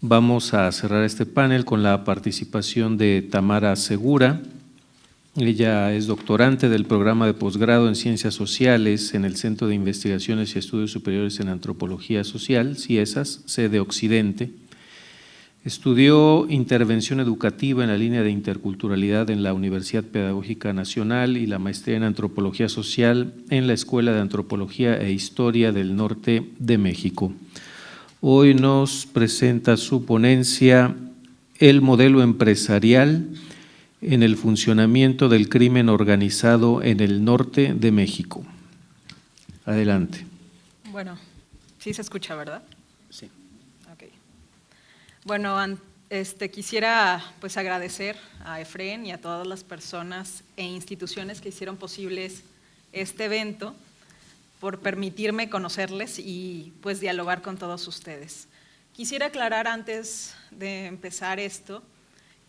Vamos a cerrar este panel con la participación de Tamara Segura. Ella es doctorante del programa de posgrado en Ciencias Sociales en el Centro de Investigaciones y Estudios Superiores en Antropología Social, CIESAS, sede Occidente. Estudió intervención educativa en la línea de interculturalidad en la Universidad Pedagógica Nacional y la maestría en Antropología Social en la Escuela de Antropología e Historia del Norte de México. Hoy nos presenta su ponencia El modelo empresarial en el funcionamiento del crimen organizado en el norte de México. Adelante. Bueno, sí se escucha, ¿verdad? Sí. Ok. Bueno, quisiera pues agradecer a Efren y a todas las personas e instituciones que hicieron posibles este evento por permitirme conocerles y pues dialogar con todos ustedes. Quisiera aclarar antes de empezar esto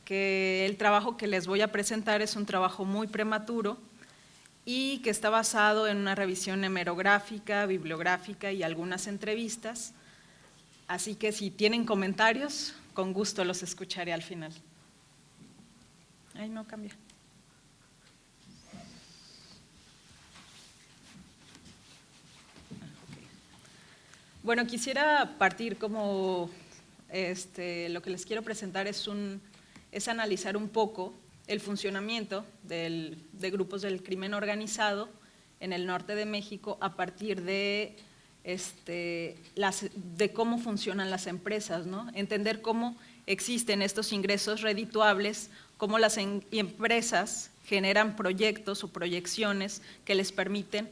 que el trabajo que les voy a presentar es un trabajo muy prematuro y que está basado en una revisión hemerográfica, bibliográfica y algunas entrevistas. Así que si tienen comentarios, con gusto los escucharé al final. Ay, no cambia. Bueno, quisiera partir como lo que les quiero presentar es analizar un poco el funcionamiento de grupos del crimen organizado en el norte de México a partir de cómo funcionan las empresas, ¿no? Entender cómo existen estos ingresos redituables, cómo las empresas generan proyectos o proyecciones que les permiten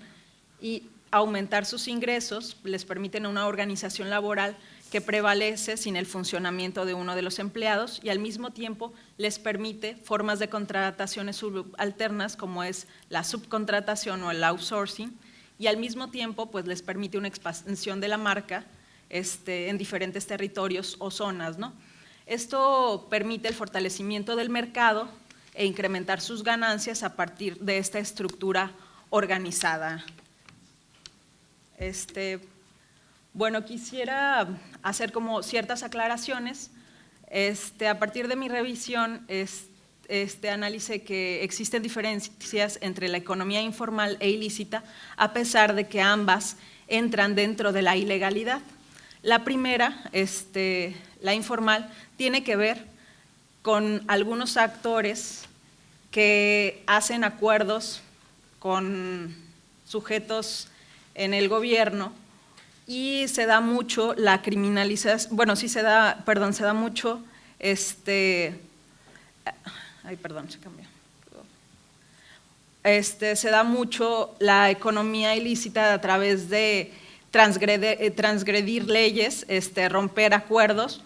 aumentar sus ingresos, les permiten una organización laboral que prevalece sin el funcionamiento de uno de los empleados y al mismo tiempo les permite formas de contrataciones subalternas como es la subcontratación o el outsourcing y al mismo tiempo pues les permite una expansión de la marca en diferentes territorios o zonas, ¿no? Esto permite el fortalecimiento del mercado e incrementar sus ganancias a partir de esta estructura organizada. Bueno, quisiera hacer como ciertas aclaraciones. A partir de mi revisión, analicé que existen diferencias entre la economía informal e ilícita, a pesar de que ambas entran dentro de la ilegalidad. La primera, la informal, tiene que ver con algunos actores que hacen acuerdos con sujetos en el gobierno y se da mucho la criminalización, bueno, sí se da mucho, ay, perdón, se cambió. Se da mucho la economía ilícita a través de transgredir leyes, romper acuerdos,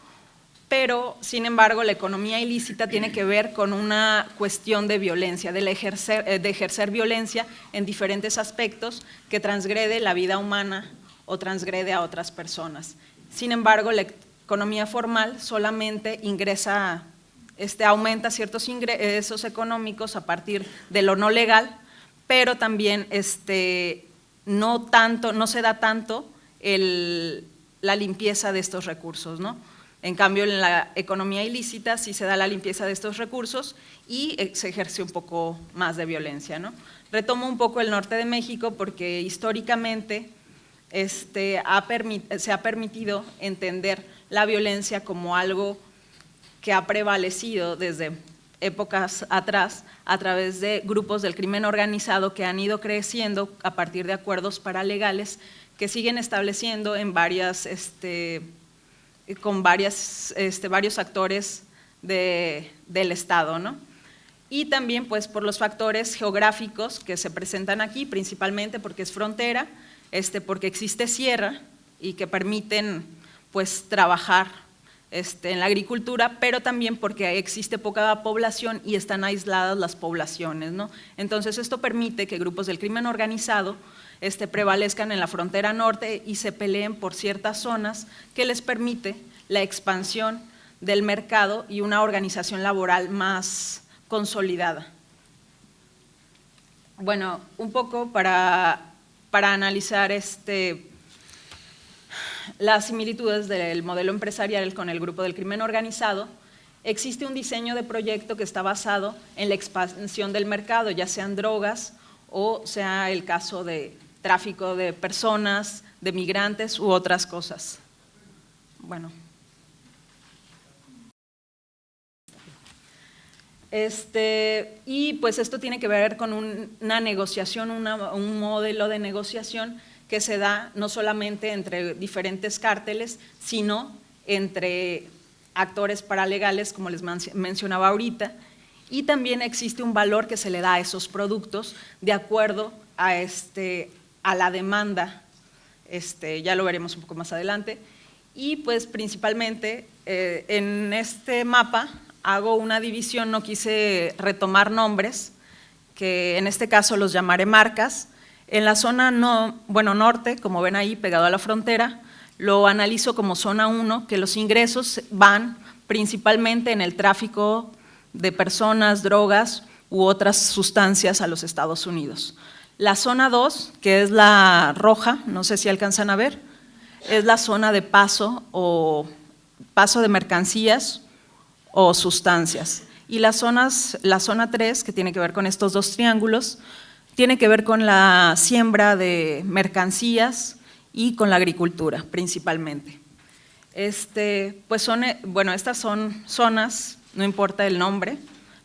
pero sin embargo la economía ilícita tiene que ver con una cuestión de violencia, de ejercer violencia en diferentes aspectos que transgrede la vida humana o transgrede a otras personas. Sin embargo, la economía formal solamente ingresa, aumenta ciertos ingresos económicos a partir de lo no legal, pero también no se da tanto la limpieza de estos recursos, ¿no? En cambio, en la economía ilícita sí se da la limpieza de estos recursos y se ejerce un poco más de violencia, ¿no? Retomo un poco el norte de México porque históricamente se ha permitido entender la violencia como algo que ha prevalecido desde épocas atrás a través de grupos del crimen organizado que han ido creciendo a partir de acuerdos paralegales que siguen estableciendo en con varios actores del Estado, ¿no? Y también pues por los factores geográficos que se presentan aquí, principalmente porque es frontera, porque existe sierra y que permiten pues trabajar en la agricultura, pero también porque existe poca población y están aisladas las poblaciones, ¿no? Entonces esto permite que grupos del crimen organizado prevalezcan en la frontera norte y se peleen por ciertas zonas que les permite la expansión del mercado y una organización laboral más consolidada. Bueno, un poco para analizar las similitudes del modelo empresarial con el grupo del crimen organizado, existe un diseño de proyecto que está basado en la expansión del mercado, ya sean drogas o sea el caso de tráfico de personas, de migrantes u otras cosas. Bueno. Y pues esto tiene que ver con una negociación, un modelo de negociación que se da no solamente entre diferentes cárteles, sino entre actores paralegales, como les mencionaba ahorita, y también existe un valor que se le da a esos productos de acuerdo a la demanda, ya lo veremos un poco más adelante, y pues principalmente en este mapa hago una división, no quise retomar nombres, que en este caso los llamaré marcas. En la zona norte, como ven ahí, pegado a la frontera, lo analizo como zona 1, que los ingresos van principalmente en el tráfico de personas, drogas u otras sustancias a los Estados Unidos. La zona 2, que es la roja, no sé si alcanzan a ver, es la zona de paso de mercancías o sustancias. Y la zona 3, que tiene que ver con estos dos triángulos, tiene que ver con la siembra de mercancías y con la agricultura principalmente. Pues estas son zonas, no importa el nombre,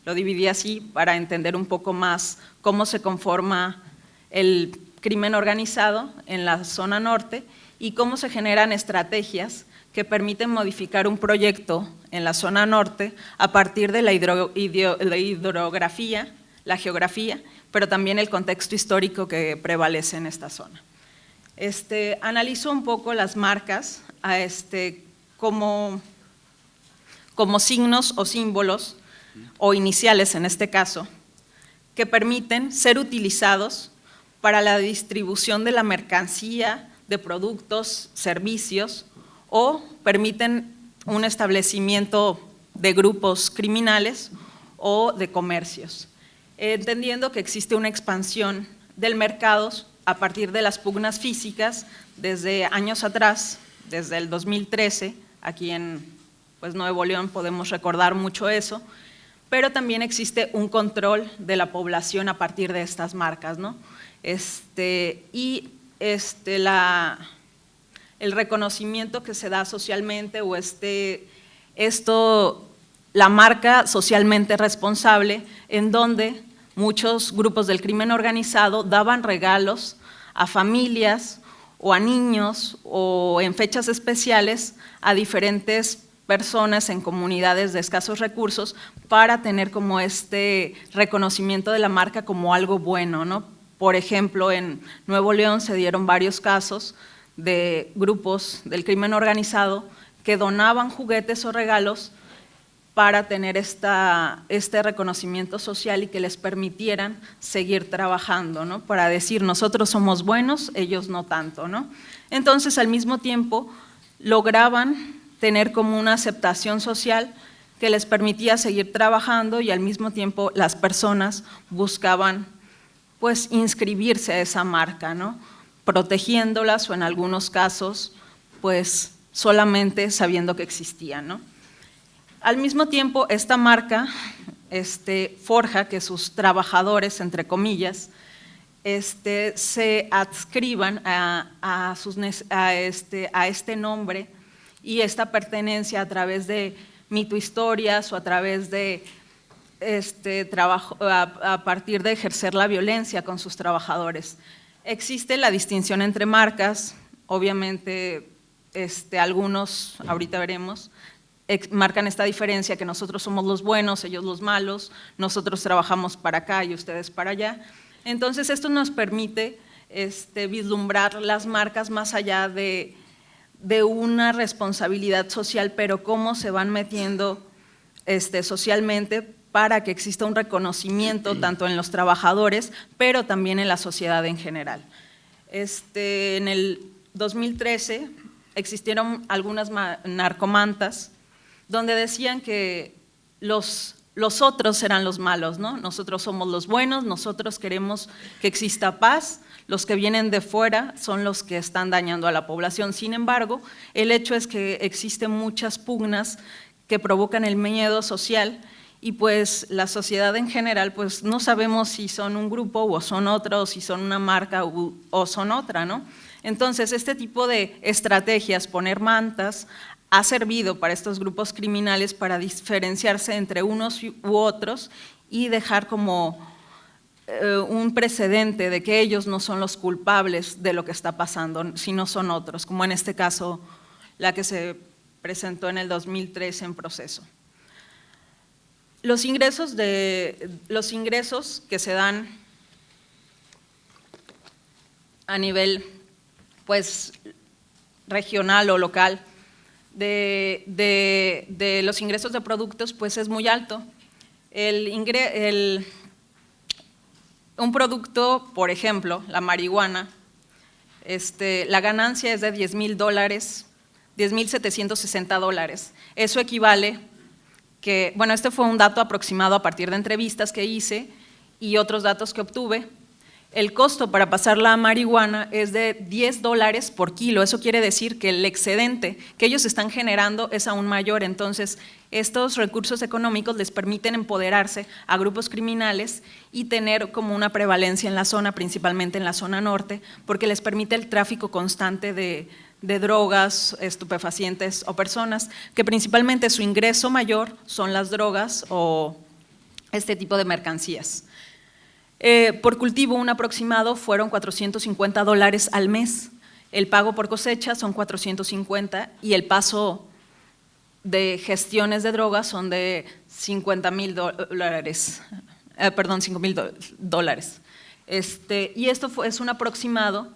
lo dividí así para entender un poco más cómo se conforma el crimen organizado en la zona norte y cómo se generan estrategias que permiten modificar un proyecto en la zona norte a partir de la hidrografía, la geografía, pero también el contexto histórico que prevalece en esta zona. Analizo un poco las marcas como signos o símbolos, o iniciales en este caso, que permiten ser utilizados para la distribución de la mercancía, de productos, servicios, o permiten un establecimiento de grupos criminales o de comercios, entendiendo que existe una expansión del mercado a partir de las pugnas físicas desde años atrás, desde el 2013, aquí en Nuevo León podemos recordar mucho eso, pero también existe un control de la población a partir de estas marcas, ¿no? El reconocimiento que se da socialmente o la marca socialmente responsable, en donde muchos grupos del crimen organizado daban regalos a familias o a niños o en fechas especiales a diferentes personas en comunidades de escasos recursos para tener como reconocimiento de la marca como algo bueno, ¿no? Por ejemplo, en Nuevo León se dieron varios casos de grupos del crimen organizado que donaban juguetes o regalos para tener este reconocimiento social y que les permitieran seguir trabajando, ¿no? Para decir, nosotros somos buenos, ellos no tanto, ¿no? Entonces, al mismo tiempo, lograban tener como una aceptación social que les permitía seguir trabajando y al mismo tiempo las personas buscaban pues inscribirse a esa marca, ¿no? Protegiéndolas o en algunos casos pues solamente sabiendo que existían, ¿no? Al mismo tiempo esta marca forja que sus trabajadores, entre comillas, se adscriban a este nombre y esta pertenencia a través de mitohistorias o a través de trabajo, a partir de ejercer la violencia con sus trabajadores. Existe la distinción entre marcas, obviamente algunos, ahorita veremos, marcan esta diferencia que nosotros somos los buenos, ellos los malos, nosotros trabajamos para acá y ustedes para allá. Entonces esto nos permite vislumbrar las marcas más allá de una responsabilidad social, pero cómo se van metiendo socialmente para que exista un reconocimiento tanto en los trabajadores, pero también en la sociedad en general. En el 2013 existieron algunas narcomantas donde decían que los otros eran los malos, ¿no? Nosotros somos los buenos, nosotros queremos que exista paz, los que vienen de fuera son los que están dañando a la población. Sin embargo, el hecho es que existen muchas pugnas que provocan el miedo social y pues la sociedad en general pues no sabemos si son un grupo o son otro, o si son una marca o son otra, ¿no? Entonces, este tipo de estrategias, poner mantas, ha servido para estos grupos criminales para diferenciarse entre unos u otros y dejar como un precedente de que ellos no son los culpables de lo que está pasando, sino son otros, como en este caso la que se presentó en el 2003 en proceso. Los ingresos que se dan a nivel pues, regional o local de los ingresos de productos pues, es muy alto. Un producto, por ejemplo, la marihuana, la ganancia es de $10,000, $10,760. Eso equivale que, bueno, este fue un dato aproximado a partir de entrevistas que hice y otros datos que obtuve. El costo para pasar la marihuana es de $10 por kilo, eso quiere decir que el excedente que ellos están generando es aún mayor, entonces estos recursos económicos les permiten empoderarse a grupos criminales y tener como una prevalencia en la zona, principalmente en la zona norte, porque les permite el tráfico constante de drogas, estupefacientes o personas, que principalmente su ingreso mayor son las drogas o este tipo de mercancías. Por cultivo, un aproximado fueron $450 al mes, el pago por cosecha son 450 y el paso de gestiones de drogas son de $5,000. Y esto es un aproximado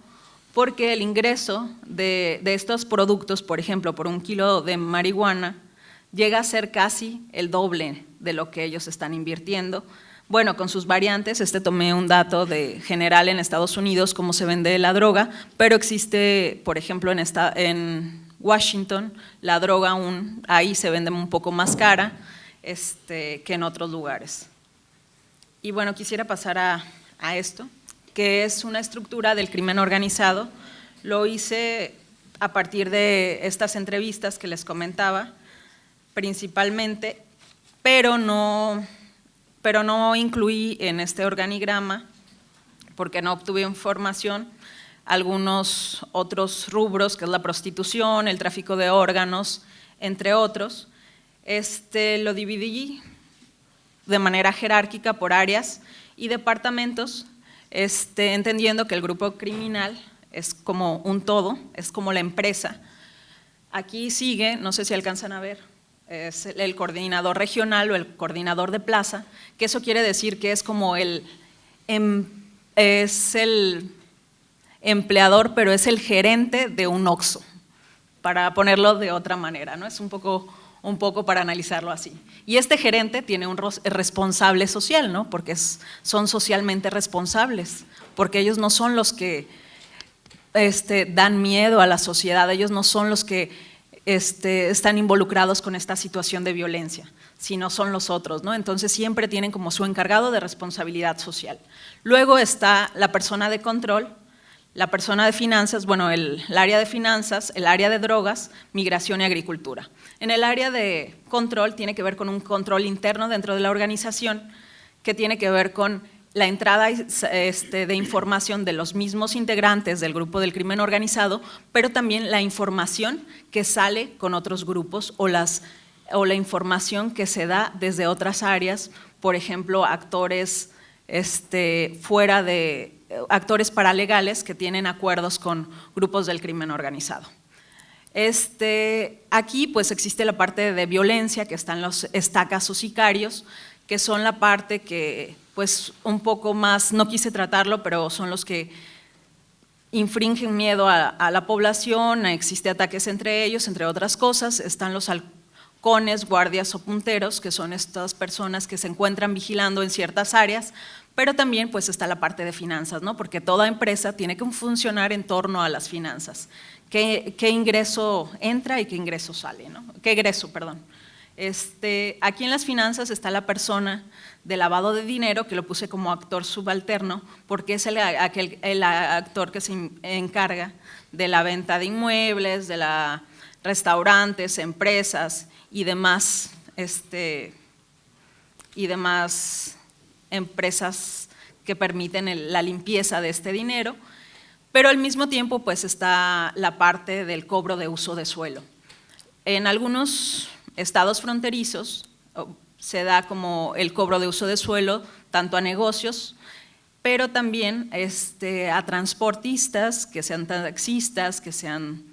porque el ingreso de estos productos, por ejemplo, por un kilo de marihuana, llega a ser casi el doble de lo que ellos están invirtiendo. Bueno, con sus variantes, tomé un dato de general en Estados Unidos, cómo se vende la droga, pero existe, por ejemplo, en Washington, la droga aún ahí se vende un poco más cara que en otros lugares. Y bueno, quisiera pasar a esto, que es una estructura del crimen organizado. Lo hice a partir de estas entrevistas que les comentaba, principalmente, pero no incluí en este organigrama, porque no obtuve información, algunos otros rubros, que es la prostitución, el tráfico de órganos, entre otros. Lo dividí de manera jerárquica por áreas y departamentos, entendiendo que el grupo criminal es como un todo, es como la empresa. Aquí sigue, no sé si alcanzan a ver, es el coordinador regional o el coordinador de plaza, que eso quiere decir que es como es el empleador, pero es el gerente de un Oxxo, para ponerlo de otra manera, ¿no? Es un poco para analizarlo así. Y este gerente tiene un responsable social, ¿no? Porque son socialmente responsables, porque ellos no son los que dan miedo a la sociedad, ellos no son los que están involucrados con esta situación de violencia, sino son los otros, ¿no? Entonces siempre tienen como su encargado de responsabilidad social. Luego está la persona de control, la persona de finanzas, bueno, el área de finanzas, el área de drogas, migración y agricultura. En el área de control tiene que ver con un control interno dentro de la organización, que tiene que ver con la entrada de información de los mismos integrantes del grupo del crimen organizado, pero también la información que sale con otros grupos o la información que se da desde otras áreas, por ejemplo, actores actores paralegales que tienen acuerdos con grupos del crimen organizado. Aquí pues existe la parte de violencia, que están los estacas o sicarios, que son la parte que pues un poco más, no quise tratarlo, pero son los que infringen miedo a la población, existe ataques entre ellos, entre otras cosas. Están los halcones, guardias o punteros, que son estas personas que se encuentran vigilando en ciertas áreas, pero también pues está la parte de finanzas, ¿no? Porque toda empresa tiene que funcionar en torno a las finanzas. ¿Qué ingreso entra y qué ingreso sale, ¿no? ¿Qué egreso, perdón? Aquí en las finanzas está la persona de lavado de dinero, que lo puse como actor subalterno, porque es el actor que se encarga de la venta de inmuebles, de restaurantes, empresas y demás, empresas que permiten la limpieza de este dinero, pero al mismo tiempo pues está la parte del cobro de uso de suelo. En algunos estados fronterizos se da como el cobro de uso de suelo tanto a negocios, pero también a transportistas, que sean taxistas, que sean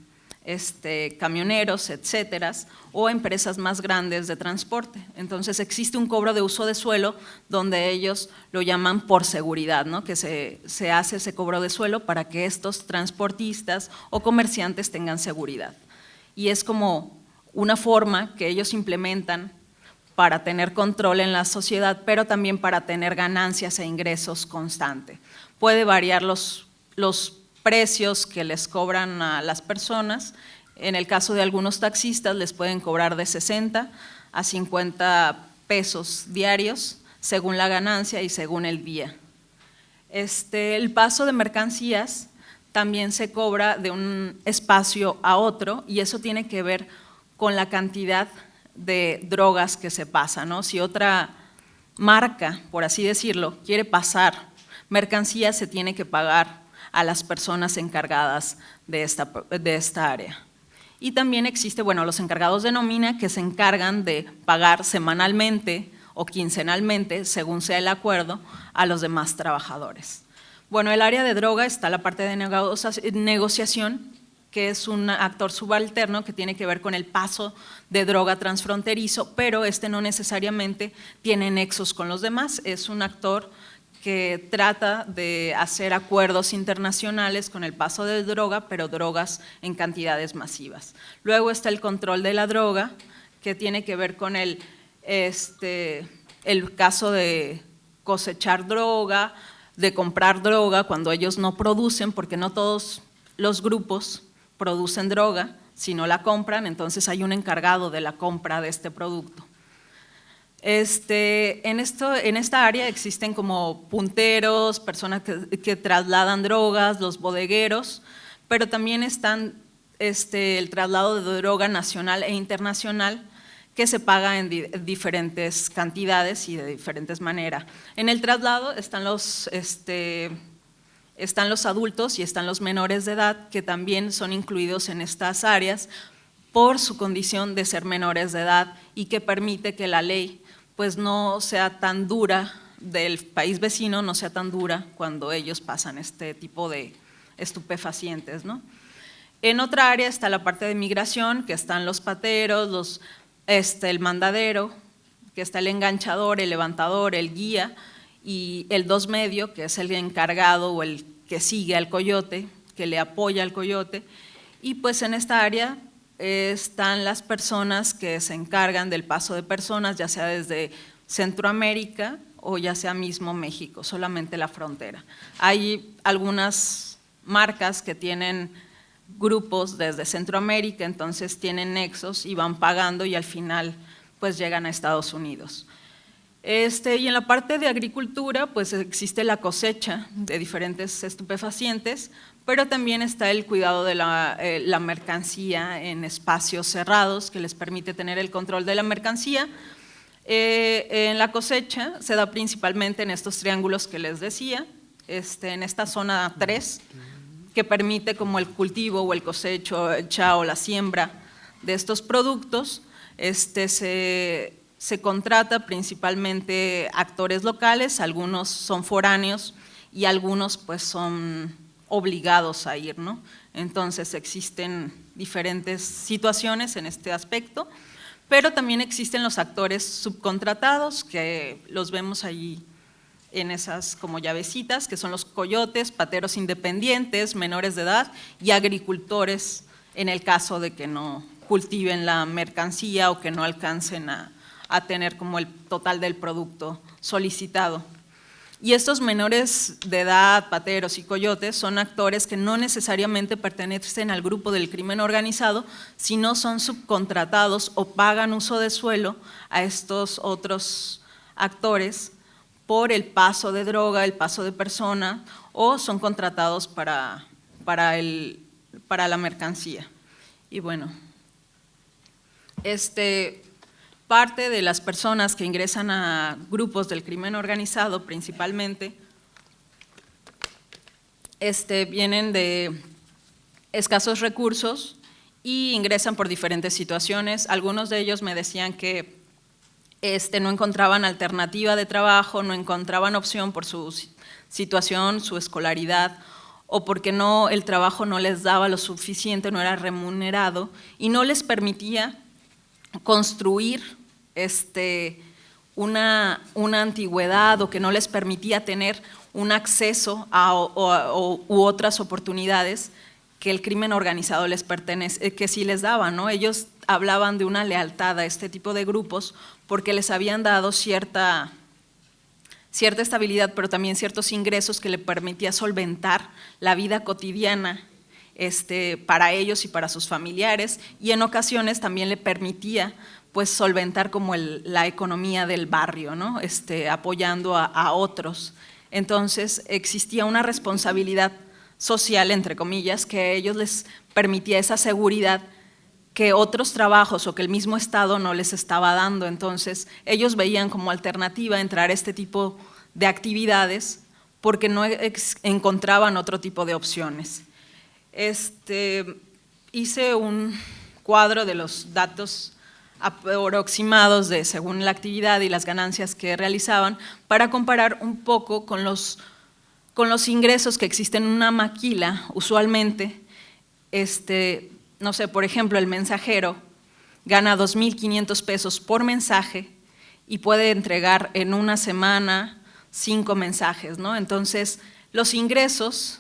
camioneros, etcétera, o empresas más grandes de transporte. Entonces existe un cobro de uso de suelo donde ellos lo llaman por seguridad, ¿no? Que se hace ese cobro de suelo para que estos transportistas o comerciantes tengan seguridad. Y es como una forma que ellos implementan para tener control en la sociedad, pero también para tener ganancias e ingresos constantes. Puede variar los precios que les cobran a las personas. En el caso de algunos taxistas les pueden cobrar de 60 a 50 pesos diarios según la ganancia y según el día. El paso de mercancías también se cobra de un espacio a otro y eso tiene que ver con la cantidad de drogas que se pasa, ¿no? Si otra marca, por así decirlo, quiere pasar mercancías, se tiene que pagar a las personas encargadas de esta área. Y también existe, bueno, los encargados de nómina que se encargan de pagar semanalmente o quincenalmente, según sea el acuerdo, a los demás trabajadores. Bueno, el área de droga está la parte de negociación, que es un actor subalterno que tiene que ver con el paso de droga transfronterizo, pero no necesariamente tiene nexos con los demás, es un actor que trata de hacer acuerdos internacionales con el paso de droga, pero drogas en cantidades masivas. Luego está el control de la droga, que tiene que ver con el caso de cosechar droga, de comprar droga cuando ellos no producen, porque no todos los grupos producen droga, si no la compran, entonces hay un encargado de la compra de este producto. En esta área existen como punteros, personas que trasladan drogas, los bodegueros, pero también están el traslado de droga nacional e internacional que se paga en diferentes cantidades y de diferentes maneras. En el traslado están los adultos y están los menores de edad que también son incluidos en estas áreas por su condición de ser menores de edad y que permite que la ley pues no sea tan dura del país vecino, no sea tan dura cuando ellos pasan este tipo de estupefacientes, ¿no? En otra área está la parte de migración, que están los pateros, el mandadero, que está el enganchador, el levantador, el guía y el dos medio, que es el encargado o el que sigue al coyote, que le apoya al coyote. Y pues en esta área están las personas que se encargan del paso de personas, ya sea desde Centroamérica o ya sea mismo México, solamente la frontera. Hay algunas marcas que tienen grupos desde Centroamérica, entonces tienen nexos y van pagando y al final pues llegan a Estados Unidos. Y en la parte de agricultura pues existe la cosecha de diferentes estupefacientes, pero también está el cuidado de la mercancía en espacios cerrados que les permite tener el control de la mercancía. En la cosecha se da principalmente en estos triángulos que les decía, en esta zona 3, que permite como el cultivo o el cosecha o la siembra de estos productos. Se contrata principalmente actores locales, algunos son foráneos y algunos pues son obligados a ir, ¿no? Entonces existen diferentes situaciones en este aspecto, pero también existen los actores subcontratados que los vemos allí en esas como llavecitas, que son los coyotes, pateros independientes, menores de edad y agricultores en el caso de que no cultiven la mercancía o que no alcancen a tener como el total del producto solicitado. Y estos menores de edad, pateros y coyotes, son actores que no necesariamente pertenecen al grupo del crimen organizado, sino son subcontratados o pagan uso de suelo a estos otros actores por el paso de droga, el paso de persona, o son contratados para la mercancía. Y bueno, parte de las personas que ingresan a grupos del crimen organizado principalmente vienen de escasos recursos y ingresan por diferentes situaciones. Algunos de ellos me decían que no encontraban alternativa de trabajo, no encontraban opción por su situación, su escolaridad, o porque el trabajo no les daba lo suficiente, no era remunerado y no les permitía construir una antigüedad, o que no les permitía tener un acceso u otras oportunidades que el crimen organizado les pertenece, que sí les daba, ¿no? Ellos hablaban de una lealtad a este tipo de grupos porque les habían dado cierta estabilidad, pero también ciertos ingresos que le permitía solventar la vida cotidiana para ellos y para sus familiares, y en ocasiones también le permitía pues solventar como la economía del barrio, ¿no? Apoyando a otros. Entonces existía una responsabilidad social, entre comillas, que a ellos les permitía esa seguridad que otros trabajos o que el mismo Estado no les estaba dando. Entonces ellos veían como alternativa entrar a este tipo de actividades porque no encontraban otro tipo de opciones. Hice un cuadro de los datos aproximados según la actividad y las ganancias que realizaban para comparar un poco con los ingresos que existen en una maquila usualmente. No sé, por ejemplo, el mensajero gana 2,500 pesos por mensaje y puede entregar en una semana 5 mensajes, ¿no? Entonces, los ingresos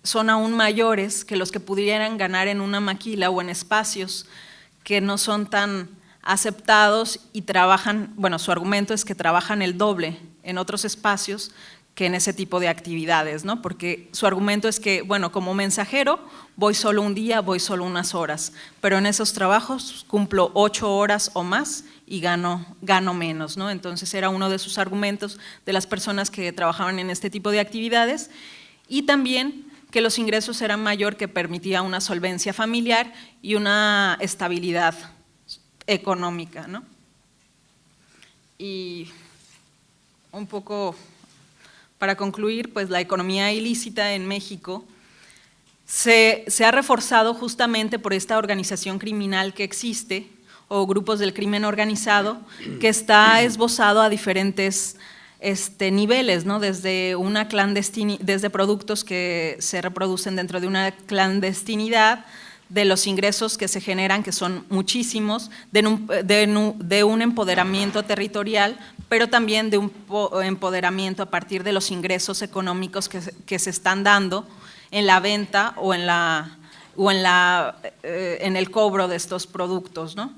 son aún mayores que los que pudieran ganar en una maquila o en espacios que no son tan aceptados y trabajan, bueno, su argumento es que trabajan el doble en otros espacios que en ese tipo de actividades, ¿no? Porque su argumento es que, bueno, como mensajero voy solo un día, voy solo unas horas, pero en esos trabajos cumplo 8 horas o más y gano menos, ¿no? Entonces era uno de sus argumentos de las personas que trabajaban en este tipo de actividades, y también que los ingresos eran mayor, que permitía una solvencia familiar y una estabilidad económica, ¿no? Y un poco para concluir, pues la economía ilícita en México se ha reforzado justamente por esta organización criminal que existe, o grupos del crimen organizado, que está esbozado a diferentes niveles, ¿no? Desde productos que se reproducen dentro de una clandestinidad, de los ingresos que se generan, que son muchísimos, de un empoderamiento territorial, pero también de un empoderamiento a partir de los ingresos económicos que se están dando en la venta o en el cobro de estos productos, ¿no?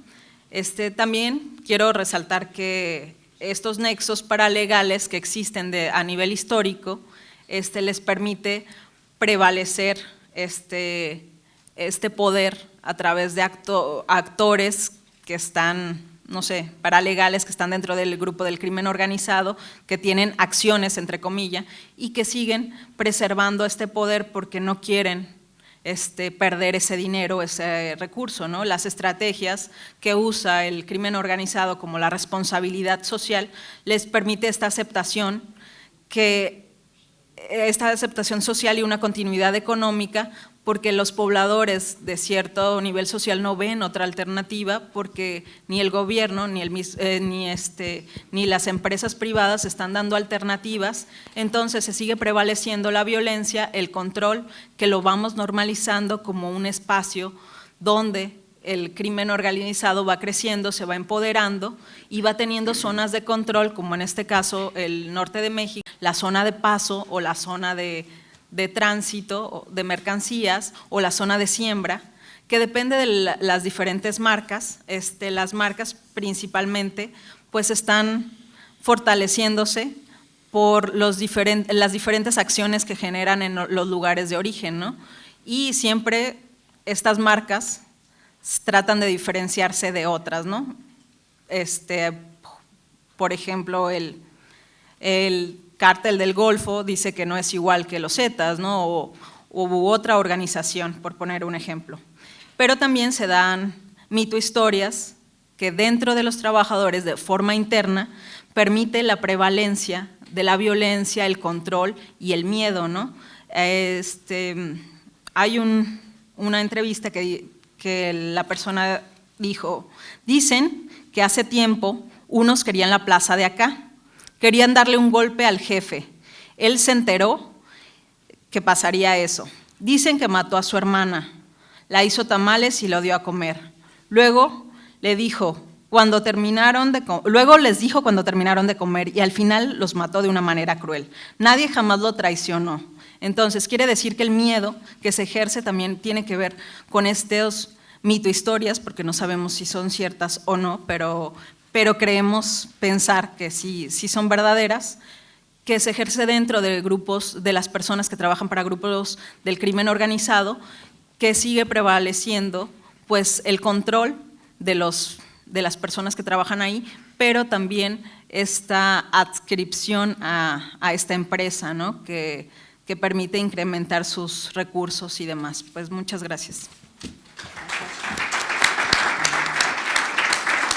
También quiero resaltar que estos nexos paralegales que existen a nivel histórico les permite prevalecer este poder a través de actores que están, no sé, paralegales, que están dentro del grupo del crimen organizado, que tienen acciones, entre comillas, y que siguen preservando este poder porque no quieren perder ese dinero, ese recurso, ¿no? Las estrategias que usa el crimen organizado, como la responsabilidad social, les permite esta aceptación social y una continuidad económica, porque los pobladores de cierto nivel social no ven otra alternativa, porque ni el gobierno ni las empresas privadas están dando alternativas. Entonces se sigue prevaleciendo la violencia, el control, que lo vamos normalizando como un espacio donde el crimen organizado va creciendo, se va empoderando y va teniendo zonas de control, como en este caso el norte de México, la zona de paso o la zona de tránsito de mercancías o la zona de siembra, que depende de las diferentes marcas. Las marcas principalmente pues están fortaleciéndose por las diferentes acciones que generan en los lugares de origen, ¿no? Y siempre estas marcas tratan de diferenciarse de otras, ¿no? Por ejemplo, el Cártel del Golfo dice que no es igual que los Zetas, ¿no? O otra organización, por poner un ejemplo. Pero también se dan mitohistorias que dentro de los trabajadores de forma interna permite la prevalencia de la violencia, el control y el miedo, ¿no? Hay una entrevista que la persona dijo, dicen que hace tiempo unos querían la plaza de acá, querían darle un golpe al jefe, él se enteró que pasaría eso, dicen que mató a su hermana, la hizo tamales y lo dio a comer, luego les dijo cuando terminaron de comer y al final los mató de una manera cruel, nadie jamás lo traicionó. Entonces, quiere decir que el miedo que se ejerce también tiene que ver con estos mitohistorias, porque no sabemos si son ciertas o no, pero creemos pensar que sí son verdaderas, que se ejerce dentro de grupos, de las personas que trabajan para grupos del crimen organizado, que sigue prevaleciendo pues, el control de las personas que trabajan ahí, pero también esta adscripción a esta empresa, ¿no? que permite incrementar sus recursos y demás. Pues muchas gracias.